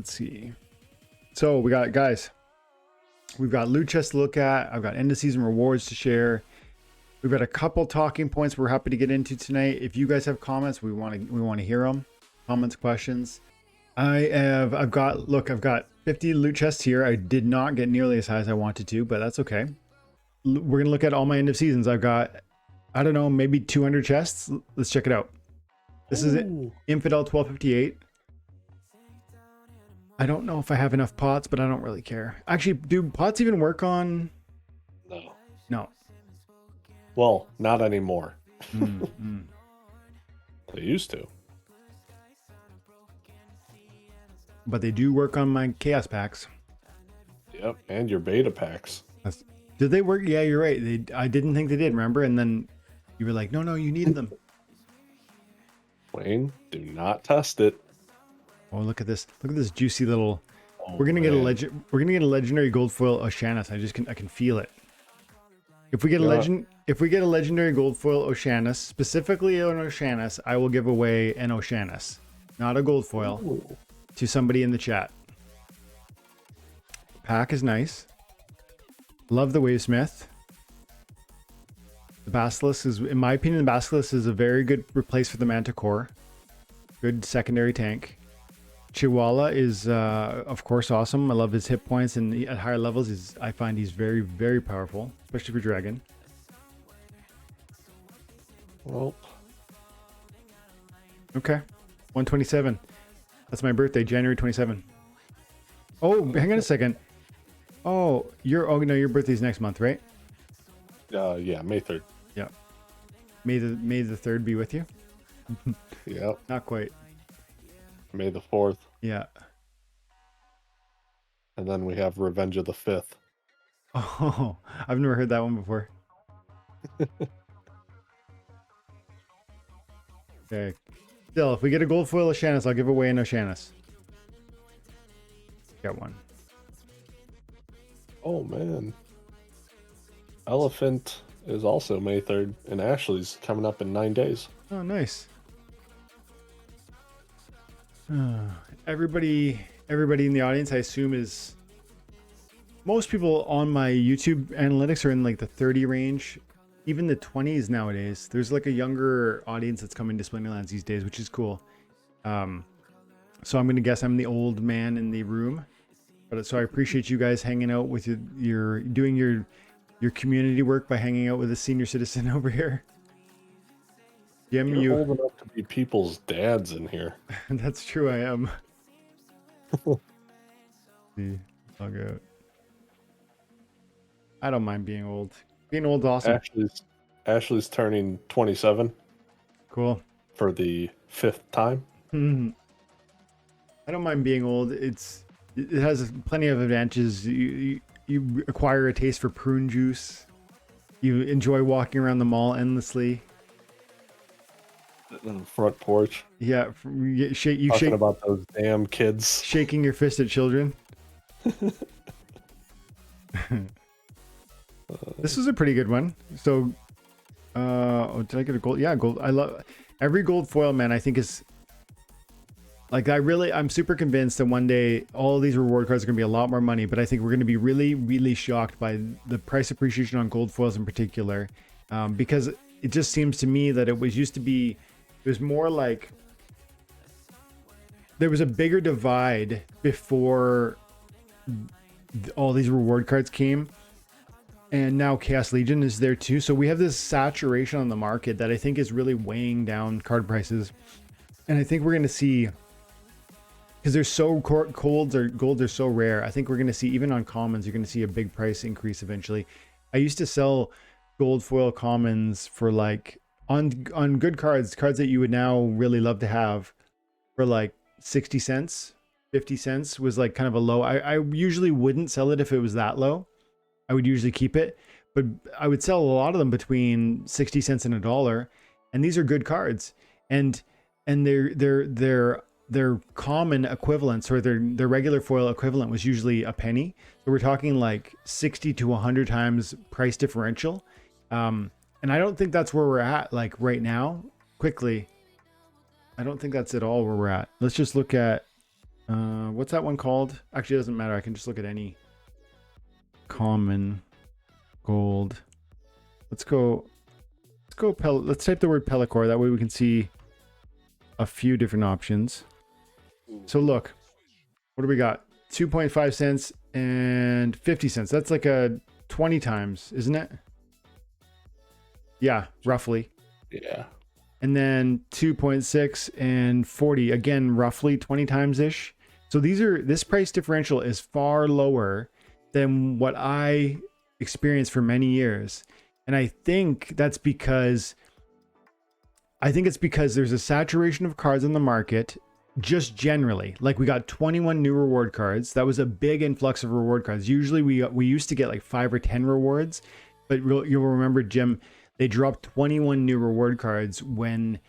Let's see. So we got, guys, we've got loot chests to look at. I've got end of season rewards to share. We've got a couple talking points we're happy to get into tonight. If you guys have comments, we want to hear them. Comments, questions. I've got 50 loot chests here. I did not get nearly as high as I wanted to, but that's okay. We're gonna look at all my end of seasons. I've got, I don't know, maybe 200 chests. Let's check it out. This is it. Infidel 1258. I don't know if I have enough pots, but I don't really care. Actually, do pots even work on? No. No. Well, not anymore. Mm-hmm. They used to. But they do work on my chaos packs. Yep, and your beta packs. Did they work? Yeah, you're right. I didn't think they did, remember? And then you were like, no, you needed them. Wayne, do not test it. Oh, look at this. Look at this juicy little. Oh, we're gonna get a legendary gold foil Oceanus. I can feel it. If we get a legendary gold foil Oceanus, specifically an Oceanus, I will give away an Oceanus, not a gold foil, to somebody in the chat. Pack is nice. Love the Wavesmith. The Basilisk is, in my opinion, the Basilisk is a very good replace for the Manticore. Good secondary tank. Chihuahua is, of course, awesome. I love his hit points, and at higher levels, I find he's very, very powerful, especially for Dragon. Well. Okay. 127. That's my birthday, January 27. Oh, hang on a second. Oh, your birthday's next month, right? Yeah, May 3rd. Yeah. May the 3rd be with you? Yep. Not quite. May the 4th. Yeah. And then we have Revenge of the 5th. Oh, I've never heard that one before. Okay. Still, if we get a gold foil Oceanus, I'll give away an Oceanus. Got one. Oh, man. Elephant is also May 3rd, and Ashley's coming up in 9 days. Oh, nice. Everybody in the audience, I assume, is... Most people on my YouTube analytics are in like the 30 range. Even the 20s nowadays. There's like a younger audience that's coming to Splinterlands these days, which is cool. So I'm going to guess I'm the old man in the room. But so I appreciate you guys hanging out with your doing your community work by hanging out with a senior citizen over here. Jim, You're old enough to be people's dads in here. That's true, I am. See, log out. I don't mind being old. Being old is awesome. Ashley's turning 27. Cool. For the 5th time. I don't mind being old. It has plenty of advantages. You acquire a taste for prune juice. You enjoy walking around the mall endlessly. On the front porch. Yeah, Talking about those damn kids. Shaking your fist at children. This is a pretty good one. So, did I get a gold? Yeah, gold. I love every gold foil, man. I think is like, I'm super convinced that one day all these reward cards are going to be a lot more money, but I think we're going to be really, really shocked by the price appreciation on gold foils in particular. Because it just seems to me that it was more like there was a bigger divide before all these reward cards came. And now Chaos Legion is there too. So we have this saturation on the market that I think is really weighing down card prices. And I think we're going to see, because they're so golds are so rare, I think we're going to see, even on commons, you're going to see a big price increase eventually. I used to sell gold foil commons for like, on good cards that you would now really love to have, for like 60 cents, 50 cents was like kind of a low. I usually wouldn't sell it if it was that low. I would usually keep it, but I would sell a lot of them between 60 cents and $1. And these are good cards, and their common equivalents, or their regular foil equivalent, was usually a penny. So we're talking like 60 to 100 times price differential. And I don't think that's where we're at, like right now. Quickly, I don't think that's at all where we're at. Let's just look at What's that one called? Actually, it doesn't matter. I can just look at any common gold. Let's go. Let's type the word Pellicor. That way we can see a few different options. So look, what do we got? 2.5 cents and 50 cents. That's like a 20 times, isn't it? Yeah, roughly. Yeah. And then 2.6 and 40, again, roughly 20 times ish. So this price differential is far lower than what I experienced for many years. And I think it's because there's a saturation of cards on the market just generally. Like we got 21 new reward cards. That was a big influx of reward cards. Usually we used to get like 5 or 10 rewards, but you'll remember, Jim, they dropped 21 new reward cards when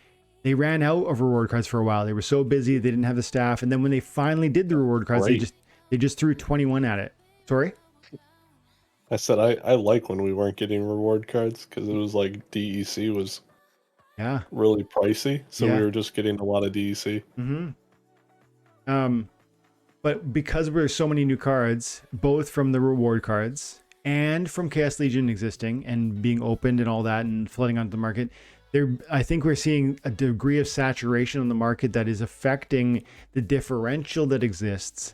they ran out of reward cards for a while. They were so busy, they didn't have the staff. And then when they finally did the reward cards, they just threw 21 at it. Sorry? I said I like when we weren't getting reward cards because it was like DEC was really pricey. So we were just getting a lot of DEC. But because there's so many new cards, both from the reward cards and from Chaos Legion existing and being opened and all that and flooding onto the market, I think we're seeing a degree of saturation on the market that is affecting the differential that exists.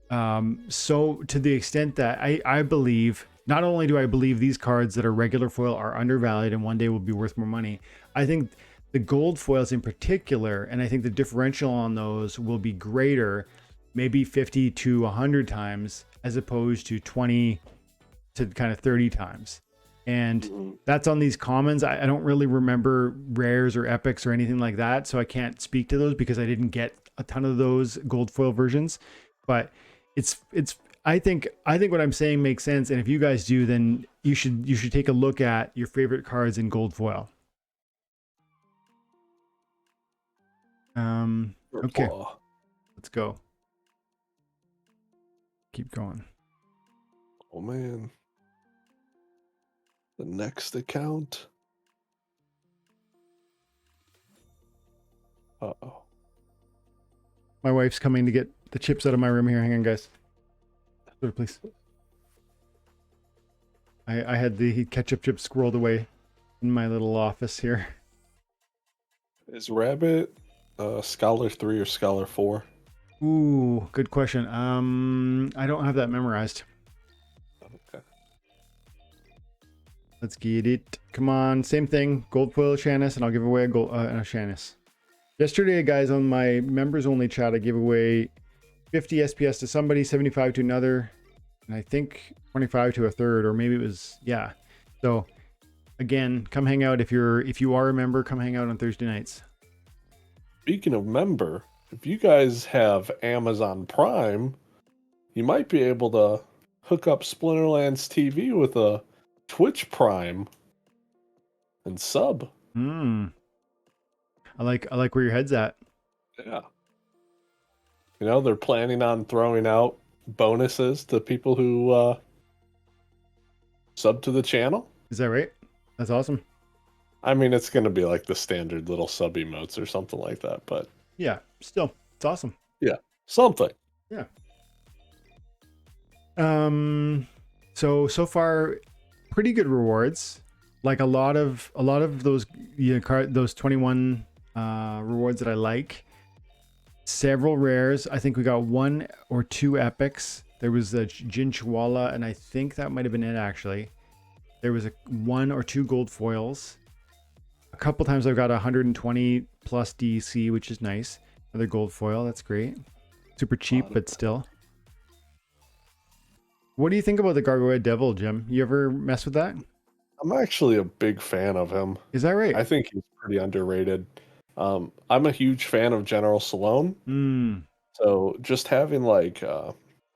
So to the extent that I believe, not only do I believe these cards that are regular foil are undervalued and one day will be worth more money, I think the gold foils in particular, and I think the differential on those will be greater, maybe 50 to 100 times as opposed to 20 to kind of 30 times. And that's on these commons. I don't really remember rares or epics or anything like that, so I can't speak to those because I didn't get a ton of those gold foil versions. But I think what I'm saying makes sense, and if you guys do, then you should take a look at your favorite cards in gold foil. Okay, let's go. Keep going. Oh man. The next account. Uh-oh. My wife's coming to get the chips out of my room here. Hang on, guys. Sir, please. I had the ketchup chips squirreled away in my little office here. Is Rabbit Scholar 3 or Scholar 4? Ooh, good question. I don't have that memorized. Okay. Let's get it. Come on, same thing. Gold foil Shannis, and I'll give away a Shannis. Yesterday, guys, on my members only chat, I gave away 50 SPS to somebody, 75 to another, and I think 25 to a third, or maybe it was, yeah. So again, come hang out if you are a member. Come hang out on Thursday nights. Speaking of member, if you guys have Amazon Prime, you might be able to hook up Splinterlands TV with a Twitch Prime and sub. I like where your head's at. Yeah. You know, they're planning on throwing out bonuses to people who sub to the channel. Is that right? That's awesome. I mean, it's going to be like the standard little sub emotes or something like that, but yeah, still, it's awesome. Yeah, something. Yeah. So far, pretty good rewards. Like a lot of those those 21 rewards that I like. Several rares. I think we got 1 or 2 epics. There was a Jin Chihuahua, and I think that might have been it actually. There was 1 or 2 gold foils. A couple times I've got 120 plus DC, which is nice. Another gold foil, that's great. Super cheap, but still. What do you think about the Gargoyle Devil, Jim? You ever mess with that? I'm actually a big fan of him. Is that right? I think he's pretty underrated. I'm a huge fan of General Salone. So just having like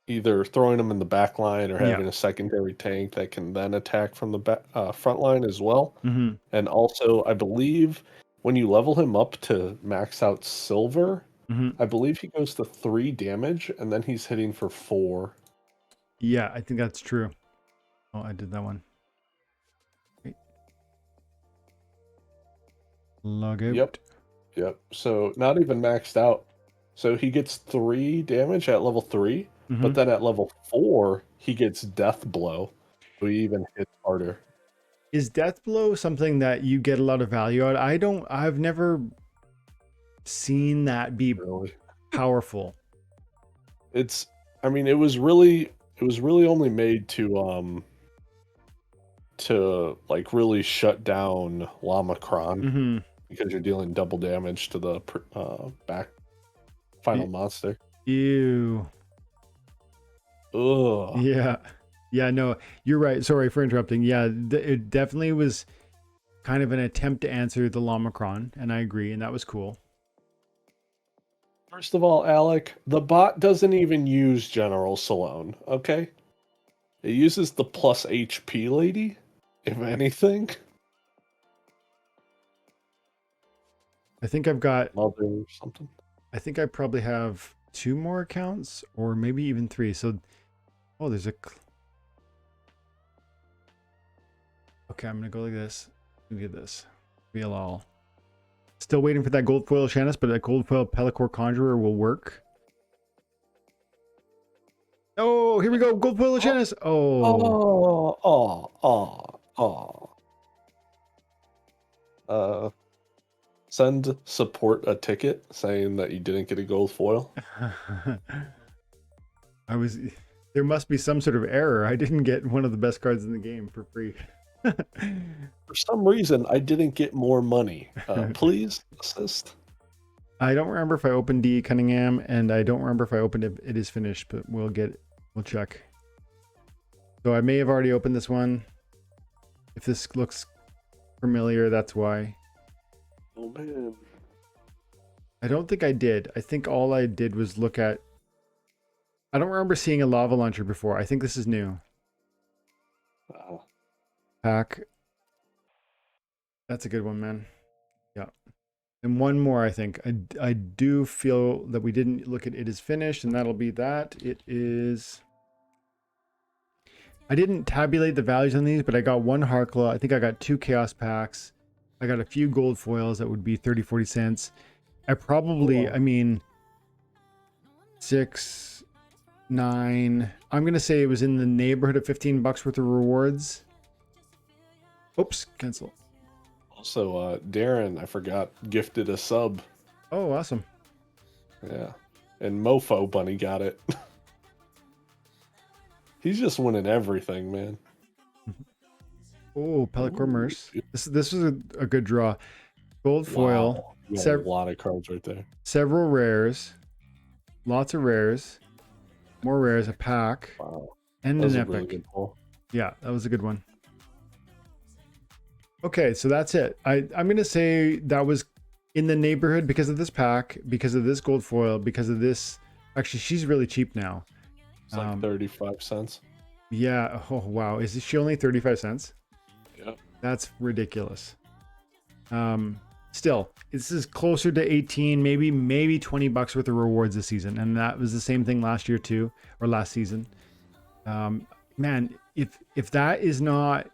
either throwing him in the back line or having a secondary tank that can then attack from the front line as well. And also, I believe when you level him up to max out silver, I believe he goes to 3 damage and then he's hitting for 4. Yeah, I think that's true. Oh, I did that one. Wait. Log out. Yep. So not even maxed out. So he gets 3 damage at level 3, but Mhm. then at level 4 he gets Death Blow, so he even hits harder. Is Death Blow something that you get a lot of value out? I've never seen that be Really, powerful. it's. I mean, it was really only made to like really shut down Llamacron Mhm. because you're dealing double damage to the back final E- monster. Ew. Ugh. Yeah. Yeah, no, you're right. Sorry for interrupting. Yeah, it definitely was kind of an attempt to answer the Llamacron, and I agree, and that was cool. First of all, Alec, the bot doesn't even use General Salone, okay? It uses the plus HP lady, if anything. I think I've got Mother or something. I think I probably have 2 more accounts or maybe even 3. So, oh, there's a okay, I'm gonna go like this. Look at this. VLL. Still waiting for that gold foil Shannis, but that gold foil Pellicore Conjurer will work. Oh, here we go. Gold foil Shannis. Oh. Oh, oh, oh, oh. Send support a ticket saying that you didn't get a gold foil. There must be some sort of error. I didn't get one of the best cards in the game for free. For some reason, I didn't get more money. Please assist. I don't remember if I opened D Cunningham, and I don't remember if I opened it. It is finished, but we'll check. So I may have already opened this one. If this looks familiar, that's why. Oh man. I don't think I did. I think all I did was look at. I don't remember seeing a lava launcher before. I think this is new. Pack. That's a good one, man. Yeah. And one more, I think. I do feel that we didn't look at it is finished, and that'll be that. It is. I didn't tabulate the values on these, but I got 1 Harkla. I think I got 2 Chaos Packs. I got a few gold foils that would be 30, 40 cents. I probably, I mean, 6, 9. I'm going to say it was in the neighborhood of $15 worth of rewards. Oops, cancel. Also, Darren, I forgot, gifted a sub. Oh, awesome. Yeah. And Mofo Bunny got it. He's just winning everything, man. Oh, Pellicore Merce. This was a good draw. Gold foil. Wow. You got a lot of cards right there. Several rares. Lots of rares. More rares, a pack. Wow. And That was an a epic. really good pull. Yeah, that was a good one. Okay, so that's it. I'm going to say that was in the neighborhood because of this pack, because of this gold foil, because of this. Actually, she's really cheap now. It's like 35 cents. Yeah. Oh, wow. Is she only 35 cents? Yeah. That's ridiculous. Still, this is closer to 18, maybe $20 worth of rewards this season. And that was the same thing last year too, or last season. Man, if that is not,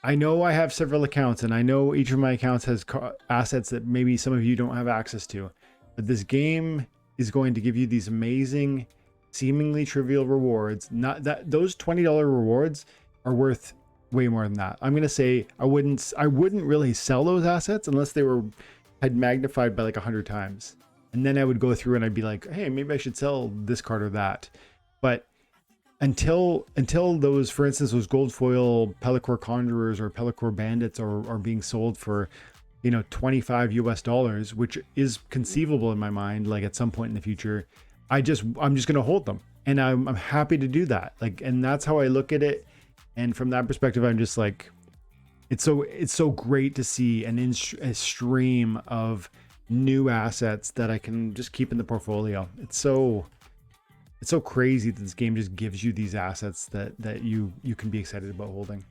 I know I have several accounts and I know each of my accounts has assets that maybe some of you don't have access to, but this game is going to give you these amazing, seemingly trivial rewards. Not that those $20 rewards are worth way more than that. I'm going to say I wouldn't really sell those assets unless they had magnified by like 100 times. And then I would go through and I'd be like, hey, maybe I should sell this card or that. But until those, for instance, those gold foil Pellicore Conjurers or Pellicore Bandits are being sold for, $25 US, which is conceivable in my mind, like at some point in the future, I'm just going to hold them. And I'm happy to do that. Like, and that's how I look at it. And from that perspective, I'm just like, it's so great to see a stream of new assets that I can just keep in the portfolio. It's so crazy that this game just gives you these assets that you can be excited about holding.